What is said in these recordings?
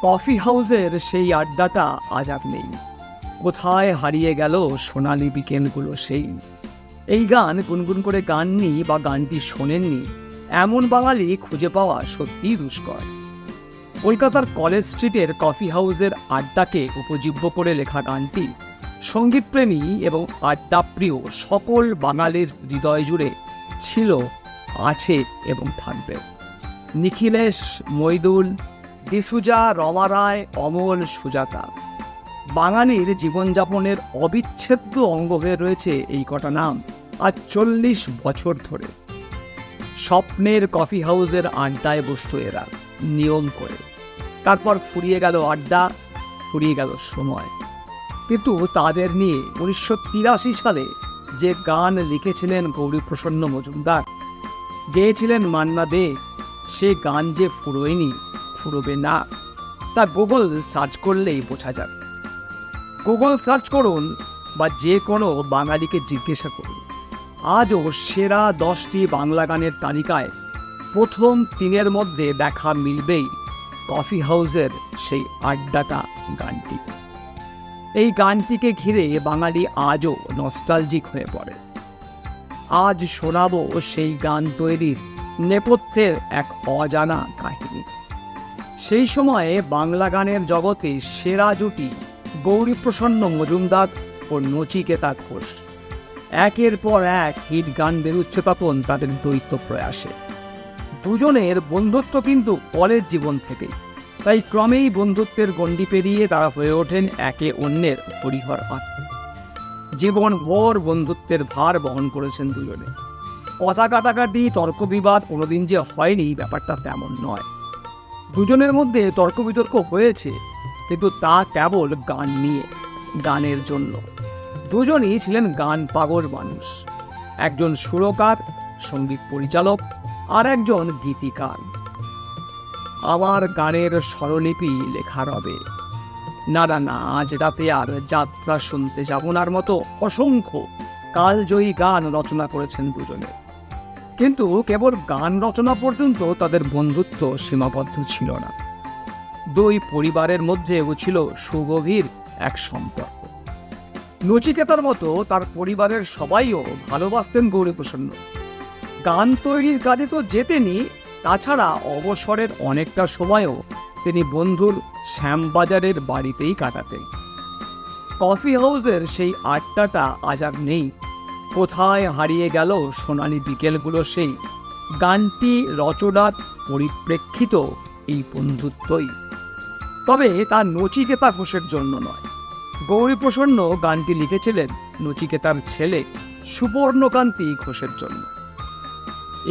Coffee হাউসের সেই আড্ডাটা আজ আর নেই। কোথায় হারিয়ে গেল সোনালি বিকেলগুলো সেই। এই গান গুনগুন করে গাননি বা গানটি শোনেননি এমন বাঙালি খুঁজে পাওয়া সত্যিই দুষ্কর। কলকাতার কলেজ স্ট্রিটের কফি হাউসের আড্ডাকে উপজীব্য করে লেখা গানটি সঙ্গীতপ্রেমী এবং আড্ডাপ্রিয় সকল বাঙালির হৃদয় জুড়ে ছিল, আছে এবং থাকবে। নিখিলেশ, মইদুল, ডিসুজা, রমা রায়, অমল, সুজাতা, বাঙালির জীবনযাপনের অবিচ্ছেদ্য অঙ্গ হয়ে রয়েছে এই কটা নাম আজ 40 বছর ধরে। স্বপ্নের কফি হাউসের আড্ডায় বসত এরা নিয়ম করে। তারপর ফুরিয়ে গেল আড্ডা, ফুরিয়ে গেল সময়। কিন্তু তাদের নিয়ে 1983 সালে যে গান লিখেছিলেন গৌরীপ্রসন্ন মজুমদার, গেয়েছিলেন মান্না দে, সে গান যে ফুরোয়নি, ফুরোবে না, তা গুগল সার্চ করলেই বোঝা যাবে। গুগল সার্চ করুন বা যে কোনো বাঙালিকে জিজ্ঞাসা করুন, আজও সেরা 10টি বাংলা গানের তালিকায় প্রথম 3-এর মধ্যে দেখা মিলবেই কফি হাউসের সেই আড্ডাটা গানটি। এই গানটিকে ঘিরে বাঙালি আজও নস্টালজিক হয়ে পড়ে। আজ শোনাবো সেই গান তৈরির নেপথ্যের এক অজানা কাহিনী। সেই সময়ে বাংলা গানের জগতে সেরা জুটি গৌরীপ্রসন্ন মজুমদার ও নচিকেতা ঘোষ। একের পর এক হিট গান বেরুচ্ছে তখন তাদের দ্বৈত প্রয়াসে। দুজনের বন্ধুত্ব কিন্তু কলেজ জীবন থেকেই, তাই ক্রমেই বন্ধুত্বের গণ্ডি পেরিয়ে তারা হয়ে ওঠেন একে অন্যের হরিহর আত্মা। জীবন ভর বন্ধুত্বের ভার বহন করেছেন দুজনে। কথা কাটাকাটি, তর্ক বিবাদ কোনোদিন যে হয়নি ব্যাপারটা তেমন নয়। দুজনের মধ্যে তর্ক বিতর্ক হয়েছে, কিন্তু তা কেবল গান নিয়ে, গানের জন্য। দুজনই ছিলেন গান পাগল মানুষ। একজন সুরকার, সঙ্গীত পরিচালক, আর একজন গীতিকার। আমার গানের স্বরলিপি লেখা রবে, না না না আজ রাতে আর যাত্রা শুনতে যাবনার মতো অসংখ্য কালজয়ী গান রচনা করেছেন দুজনে। কিন্তু কেবল গান রচনা পর্যন্ত তাদের বন্ধুত্ব সীমাবদ্ধ ছিল না। দুই পরিবারের মধ্যেও ছিল সুগভীর এক সম্পর্ক। নচিকেতার মতো তার পরিবারের সবাইও ভালোবাসতেন গৌরীপ্রসন্ন। গান তৈরির কাজে তো যেতেনই, তাছাড়া অবসরের অনেকটা সময়ও তিনি বন্ধুর শ্যামবাজারের বাড়িতেই কাটাতেন। কফি হাউসের সেই আড্ডাটা আজ আর নেই। কোথায় হারিয়ে গেল সোনালি বিকেলগুলো সেই। গানটি রচনার পরিপ্রেক্ষিত এই বন্ধুত্বই, তবে তা নচিকেতা ঘোষের জন্য নয়। গৌরীপ্রসন্ন গানটি লিখেছিলেন নচিকেতার ছেলে সুবর্ণকান্তি ঘোষের জন্য।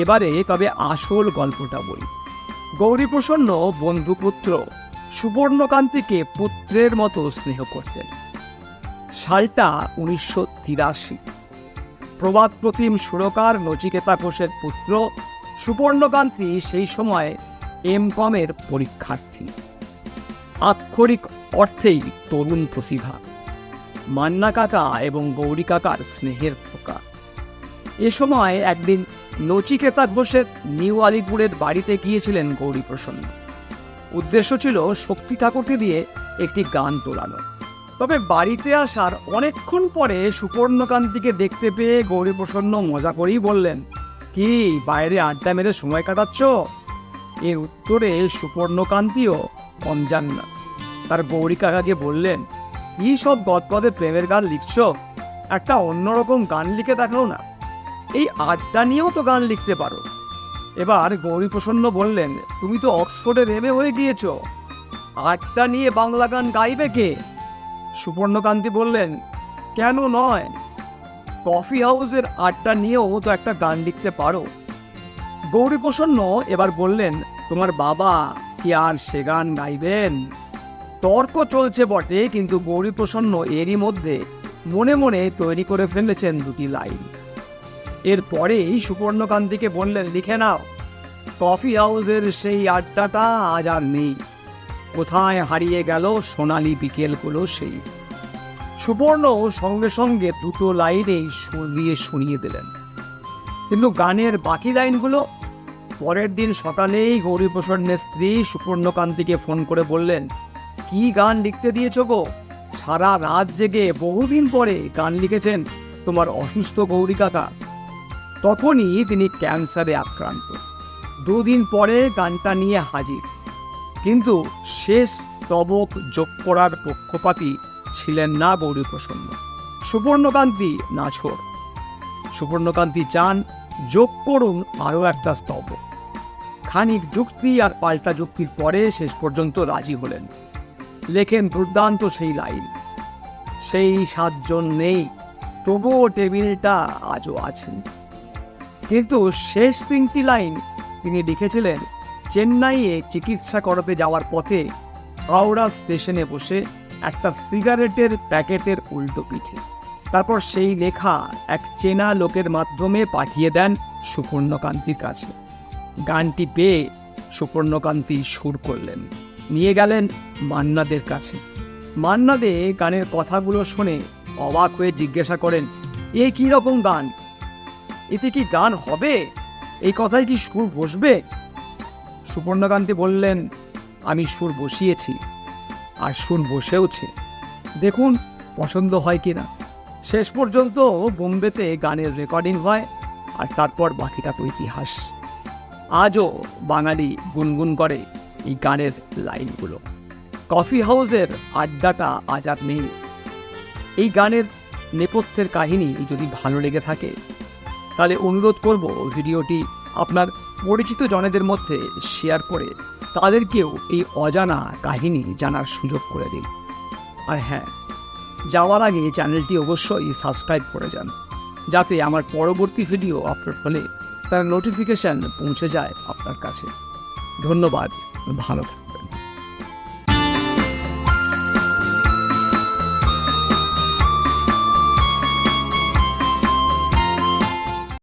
এবারে তবে আসল গল্পটা বলি। গৌরীপ্রসন্ন বন্ধুপুত্র সুবর্ণকান্তিকে পুত্রের মতো স্নেহ করতেন। সালটা 1983। প্রবাদ প্রতিম সুরকার নচিকেতা ঘোষের পুত্র সুবর্ণকান্তি সেই সময় এম.কমের পরীক্ষার্থী। আক্ষরিক অর্থেই তরুণ প্রতিভা, মান্না কাকা এবং গৌরী কাকার স্নেহের পোকা। এ সময় একদিন নচিকেতা ঘোষের নিউ আলিপুরের বাড়িতে গিয়েছিলেন গৌরীপ্রসন্ন। উদ্দেশ্য ছিল শক্তি ঠাকুরকে দিয়ে একটি গান তোলানো। তবে বাড়িতে আসার অনেকক্ষণ পরে সুবর্ণকান্তিকে দেখতে পেয়ে গৌরীপ্রসন্ন মজা করেই বললেন, কি বাইরে আড্ডা মেরে সময় কাটাচ্ছ? এর উত্তরে সুবর্ণকান্তিও কম যান না। তার গৌরী কাকাকে বললেন, কি সব গদগদে প্রেমের গান লিখছ? একটা অন্যরকম গান লিখে দেখাও না। এই আড্ডা নিয়েও তো গান লিখতে পারো। এবার গৌরীপ্রসন্ন বললেন, তুমি তো অক্সফোর্ডে এমএ হয়ে গিয়েছ, আড্ডা নিয়ে বাংলা গান গাইবে কে? সুবর্ণকান্তি বললেন, কেন নয়, কফি হাউসের আড্ডা নিয়েও তো একটা গান লিখতে পারো। গৌরীপ্রসন্ন এবার বললেন, তোমার বাবা কি আর সে গান গাইবেন? তর্ক চলছে বটে, কিন্তু গৌরীপ্রসন্ন এরই মধ্যে মনে মনে তৈরি করে ফেলেছেন দুটি লাইন। এরপরেই সুবর্ণকান্তিকে বললেন, লিখে নাও, কফি হাউসের সেই আড্ডাটা আজ আর নেই। কোথায় হারিয়ে গেল সোনালি বিকেলগুলো সেই। সুবর্ণ সঙ্গে সঙ্গে দুটো লাইনেই সুর দিয়ে শুনিয়ে দিলেন। কিন্তু গানের বাকি লাইনগুলো পরের দিন সকালেই গৌরীপ্রসন্নের স্ত্রী সুপর্ণকান্তিকে ফোন করে বললেন, কি গান লিখতে দিয়েছো গো? সারা রাত জেগে বহুদিন পরে গান লিখেছেন তোমার অসুস্থ গৌরী কাকা। তখনই তিনি ক্যান্সারে আক্রান্ত। 2 দিন পরে গানটা নিয়ে হাজির, কিন্তু শেষ স্তবক যোগ করার পক্ষপাতী ছিলেন না গৌরীপ্রসন্ন। সুপর্ণকান্তি নাছোড়। সুপর্ণকান্তি চান যোগ করুন আরও একটা স্তবক। খানিক যুক্তি আর পাল্টা যুক্তির পরে শেষ পর্যন্ত রাজি হলেন। লেখেন দুর্দান্ত সেই লাইন, সেই 7 জন নেই, তবুও টেবিলটা আজও আছেন। কিন্তু শেষ 3টি লাইন তিনি লিখেছিলেন চেন্নাইয়ে চিকিৎসা করাতে যাওয়ার পথে হাওড়া স্টেশনে বসে একটা সিগারেটের প্যাকেটের উল্টো পিঠে। তারপর সেই লেখা এক চেনা লোকের মাধ্যমে পাঠিয়ে দেন সুপর্ণকান্তির কাছে। গানটি পেয়ে সুপর্ণকান্তি সুর করলেন, নিয়ে গেলেন মান্নাদের কাছে। মান্না দে গানের কথাগুলো শুনে অবাক হয়ে জিজ্ঞাসা করেন, এ কী রকম গান? এতে কি গান হবে? এই কথায় কি সুর বসবে? সুপর্ণকান্তি বললেন, আমি সুর বসিয়েছি, আর সুর বসেওছে, দেখুন পছন্দ হয় কিনা। শেষ পর্যন্ত বোম্বেতে গানের রেকর্ডিং হয়, আর তারপর বাকিটা তো ইতিহাস। আজও বাঙালি গুনগুন করে এই গানের লাইনগুলো। কফি হাউসের আড্ডাটা আজ আর নেই। এই গানের নেপথ্যের কাহিনী যদি ভালো লেগে থাকে, তাহলে অনুরোধ করব ভিডিওটি আপনার পরিচিত জনেদের মধ্যে শেয়ার করে তাদেরকেও এই অজানা কাহিনী জানার সুযোগ করে দিন। আর হ্যাঁ, যাওয়ার আগে চ্যানেলটি অবশ্যই সাবস্ক্রাইব করে যান, যাতে আমার পরবর্তী ভিডিও আপলোড হলে তার নোটিফিকেশান পৌঁছে যায় আপনার কাছে। ধন্যবাদ, ভালো থাকবেন।